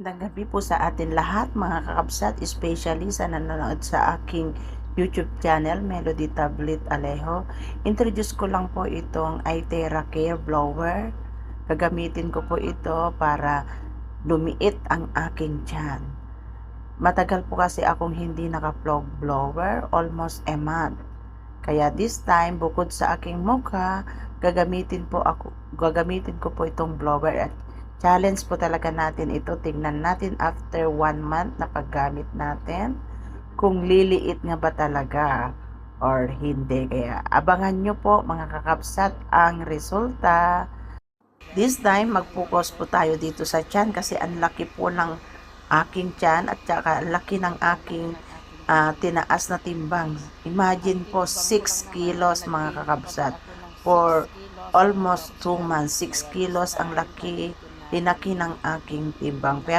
Magandang gabi po sa atin lahat mga kakabsat, especially sa nanonood sa aking YouTube channel, Melody Tablet Alejo. Introduce ko lang po itong iTerra Care Blower. Gagamitin ko po ito para lumiit ang aking tiyan. Matagal po kasi akong hindi naka-vlog blower, almost a month. Kaya this time, bukod sa aking mukha, gagamitin ko po itong blower at challenge po talaga natin ito. Tingnan natin after 1 month na paggamit natin kung liliit nga ba talaga or hindi. Kaya abangan nyo po mga kakapsat ang resulta. This time, mag-focus po tayo dito sa tiyan kasi ang laki po ng aking tiyan at saka laki ng aking tinaas na timbang. Imagine po 6 kilos mga kakabsat. For almost 2 months, 6 kilos ang laki ng aking timbang. Pero